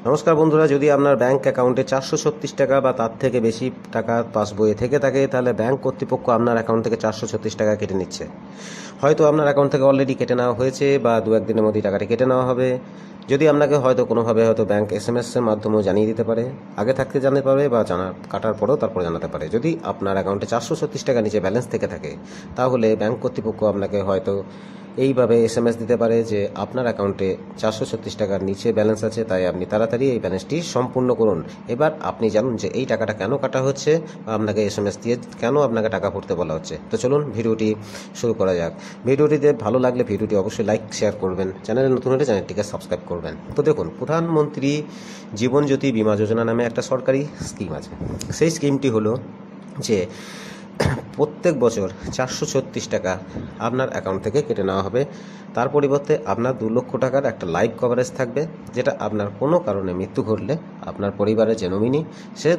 নমস্কার বন্ধুরা, যদি আপনার ব্যাংক অ্যাকাউন্টে 436 টাকা বা তার থেকে বেশি টাকা পাসবইয়ে থেকে থাকে, তাহলে ব্যাংক কর্তৃপক্ষ আপনার অ্যাকাউন্ট থেকে 436 টাকা কেটে নিচ্ছে। হয়তো আপনার অ্যাকাউন্ট থেকে অলরেডি কেটে নেওয়া হয়েছে বা দু একদিনের মধ্যেই টাকাটি কেটে নেওয়া হবে। যদি আপনাকে হয়তো কোনোভাবে ব্যাংক SMS এর মাধ্যমেও জানিয়ে দিতে পারে, আগে থাকতে জানাতে পারে বা কাটার পরেও তারপর জানাতে পারে। যদি আপনার অ্যাকাউন্টে 436 টাকা নিচে ব্যালেন্স থেকে থাকে, তাহলে ব্যাংক কর্তৃপক্ষ আপনাকে হয়তো এইভাবে SMS দিতে পারে যে আপনার অ্যাকাউন্টে 436 টাকার নিচে ব্যালেন্স আছে, তাই আপনি তাড়াতাড়ি এই ব্যালেন্সটি সম্পূর্ণ করুন। এবার আপনি জানুন যে এই টাকাটা কেন কাটা হচ্ছে বা আপনাকে SMS দিয়ে কেন আপনাকে টাকা ভরতে বলা হচ্ছে। তো চলুন ভিডিওটি শুরু করা যাক। ভিডিওটিতে ভালো লাগলে ভিডিওটি অবশ্যই লাইক শেয়ার করবেন, চ্যানেলে নতুন হলে চ্যানেলটিকে সাবস্ক্রাইব করবেন। তো দেখুন, প্রধানমন্ত্রী জীবন জ্যোতি বীমা যোজনা নামে একটা সরকারি স্কিম আছে। সেই স্কিমটি হলো যে প্রত্যেক বছর 436 টাকা আপনার অ্যাকাউন্ট থেকে কেটে নেওয়া হবে। তার পরিবর্তে আপনার 2 লক্ষ টাকার একটা লাইফ কভারেজ থাকবে, যেটা আপনার কোনো কারণে মৃত্যু ঘটলে আপনার পরিবারের যে নমিনি সে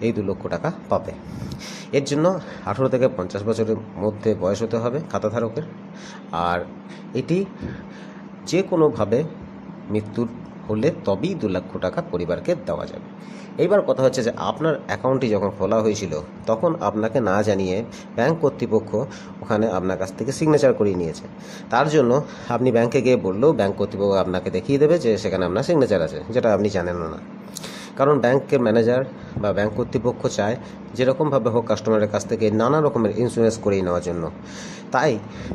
এই 2 লক্ষ টাকা পাবে। এর জন্য 18 থেকে 50 বছরের মধ্যে বয়স হতে হবে খাতাধারকের। আর এটি যে কোনোভাবে মৃত্যুর হলে তবেই 2 লক্ষ টাকা পরিবারকে দেওয়া যাবে। এইবার কথা হচ্ছে যে আপনার অ্যাকাউন্টটি যখন খোলা হয়েছিল, তখন আপনাকে না জানিয়ে ব্যাংক কর্তৃপক্ষ ওখানে আপনার কাছ থেকে সিগনেচার করিয়ে নিয়েছে। তার জন্য আপনি ব্যাংকে গিয়ে বললেও ব্যাংক কর্তৃপক্ষ আপনাকে দেখিয়ে দেবে যে সেখানে আপনার সিগনেচার আছে, যেটা আপনি জানেন না। কারণ ব্যাংকের ম্যানেজার বা ব্যাংক কর্তৃপক্ষ চায় যেরকমভাবে হোক কাস্টমারের কাছ থেকে নানা রকমের ইন্স্যুরেন্স করিয়ে নেওয়ার জন্য। তাই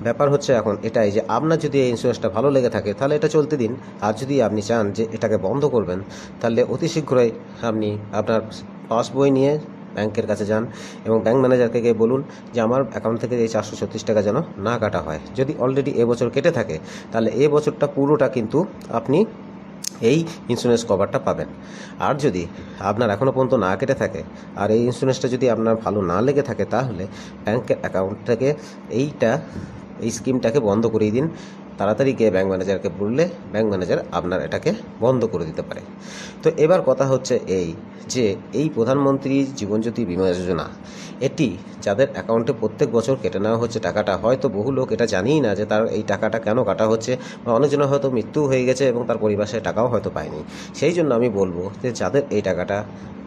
ব্যাপার হচ্ছে এখন এটাই যে আপনার যদি এই ইন্স্যুরেন্সটা ভালো লেগে থাকে তাহলে এটা চলতে দিন। আর যদি আপনি চান যে এটাকে বন্ধ করবেন, তাহলে অতি শীঘ্রই আপনি আপনার পাসবই নিয়ে ব্যাংকের কাছে যান এবং ব্যাংক ম্যানেজারকে গিয়ে বলুন যে আমার অ্যাকাউন্ট থেকে এই 436 টাকা যেন না কাটা হয়। যদি অলরেডি এবছর কেটে থাকে, তাহলে এ বছরটা পুরোটা কিন্তু আপনি এই ইন্স্যুরেন্স কভারটা পাবেন। আর যদি আপনার এখনও পর্যন্ত না কেটে থাকে আর এই ইন্স্যুরেন্সটা যদি আপনার ভালো না লেগে থাকে, তাহলে ব্যাংকের অ্যাকাউন্ট থেকে এই স্কিমটাকে বন্ধ করিয়ে দিন। তাড়াতাড়ি গিয়ে ব্যাংক ম্যানেজারকে বললে ব্যাংক ম্যানেজার আপনার এটাকে বন্ধ করে দিতে পারে। তো এবার কথা হচ্ছে এই যে এই প্রধানমন্ত্রী জীবনজ্যোতি বীমা যোজনা, এটি যাদের অ্যাকাউন্টে প্রত্যেক বছর কেটে নেওয়া হচ্ছে টাকাটা, হয়তো বহু লোক এটা জানিই না যে তার এই টাকাটা কেন কাটা হচ্ছে, বা অনেকজনের হয়তো মৃত্যু হয়ে গেছে এবং তার পরিবার সে টাকাও হয়তো পায়নি। সেই জন্য আমি বলবো যে যাদের এই টাকাটা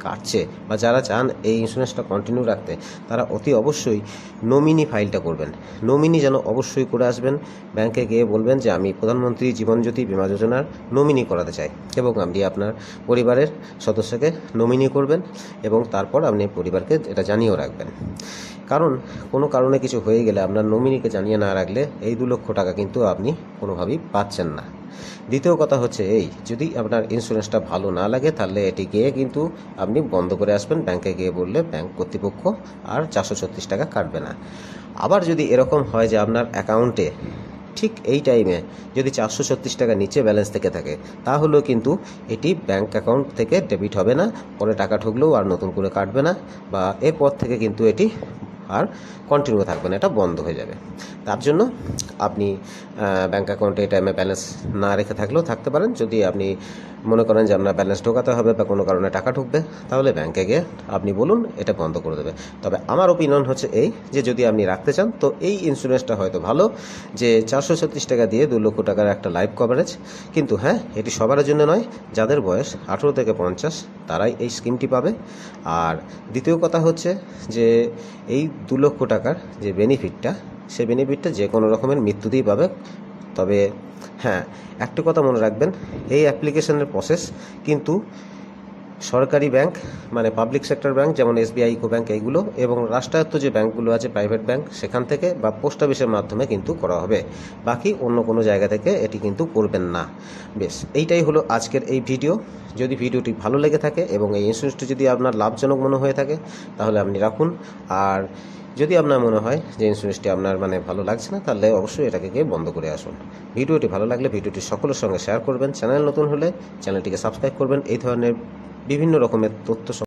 কাটছে বা যারা চান এই ইন্স্যুরেন্সটা কন্টিনিউ রাখতে, তারা অতি অবশ্যই নমিনি ফাইলটা করবেন। নমিনি যেন অবশ্যই করে আসবেন। ব্যাংকে গিয়ে বলবেন যে আমি প্রধানমন্ত্রী জীবনজ্যোতি বীমা যোজনার নমিনি করাতে চাই, এবং আপনি আপনার পরিবারের সদস্যকে নমিনি করবেন এবং তারপর আপনি পরিবারকে এটা জানিয়েও রাখবেন। কারণ কোনো কারণে কিছু হয়ে গেলে আপনার নমিনিকে জানিয়ে না রাখলে এই 2 লক্ষ টাকা কিন্তু আপনি কোনোভাবেই পাচ্ছেন না। দ্বিতীয় কথা হচ্ছে এই, যদি আপনার ইন্স্যুরেন্সটা ভালো না লাগে, তাহলে এটি গিয়ে কিন্তু আপনি বন্ধ করে আসবেন। ব্যাংকে গিয়ে বললে ব্যাংক কর্তৃপক্ষ আর 436 টাকা কাটবে না। আবার যদি এরকম হয় যে আপনার অ্যাকাউন্টে ঠিক এই টাইমে যদি 436 টাকা নিচে ব্যালেন্স থেকে থাকে, তাহলেও কিন্তু এটি ব্যাংক অ্যাকাউন্ট থেকে ডেবিট হবে না। পরে টাকা ঢুকলেও আর নতুন করে কাটবে না, বা এরপর থেকে কিন্তু এটি আর কন্টিনিউ থাকবে না, এটা বন্ধ হয়ে যাবে। তার জন্য আপনি ব্যাংক অ্যাকাউন্টে এই টাইমে ব্যালেন্স না রেখে থাকলেও থাকতে পারেন। যদি আপনি মনে করেন যে আপনার ব্যালেন্স ঢোকাতে হবে বা কোনো কারণে টাকা ঢুকবে, তাহলে ব্যাংকে গিয়ে আপনি বলুন, এটা বন্ধ করে দেবে। তবে আমার ওপিনিয়ন হচ্ছে এই যে যদি আপনি রাখতে চান, তো এই ইন্স্যুরেন্সটা হয়তো ভালো, যে 436 টাকা দিয়ে 2 লক্ষ টাকার একটা লাইফ কভারেজ। কিন্তু হ্যাঁ, এটি সবার জন্য নয়। যাদের বয়স 18 থেকে 50 তারাই এই স্কিমটি পাবে। আর দ্বিতীয় কথা হচ্ছে যে এই 2 লক্ষ টাকার যে বেনিফিটটা, সেই বেনিফিটটা যে কোনো রকমের মৃত্যুতেই পাবে। তবে হ্যাঁ, একটা কথা মনে রাখবেন, এই অ্যাপ্লিকেশনের প্রসেস কিন্তু সরকারি ব্যাংক মানে পাবলিক সেক্টর ব্যাংক যেমন SBI, ইকো ব্যাংক এইগুলো, এবং রাষ্ট্রায়ত্ত যে ব্যাংকগুলো আছে প্রাইভেট ব্যাংক, সেখান থেকে বা পোস্ট অফিসের মাধ্যমে কিন্তু করা হবে। বাকি অন্য কোনো জায়গা থেকে এটি কিন্তু করবেন না। বেশ, এইটাই হলো আজকের এই ভিডিও। যদি ভিডিওটি ভালো লেগে থাকে এবং এই ইন্স্যুরেন্সটি যদি আপনার লাভজনক মনে হয়ে থাকে, তাহলে আপনি রাখুন। আর যদি আপনার মনে হয় যে ইন্স্যুরেন্সটি আপনার ভালো লাগছে না, তাহলে অবশ্যই এটাকে গিয়ে বন্ধ করে আসুন। ভিডিওটি ভালো লাগলে ভিডিওটি সকলের সঙ্গে শেয়ার করবেন। চ্যানেল নতুন হলে চ্যানেলটিকে সাবস্ক্রাইব করবেন। এই ধরনের বিভিন্ন রকমের তথ্য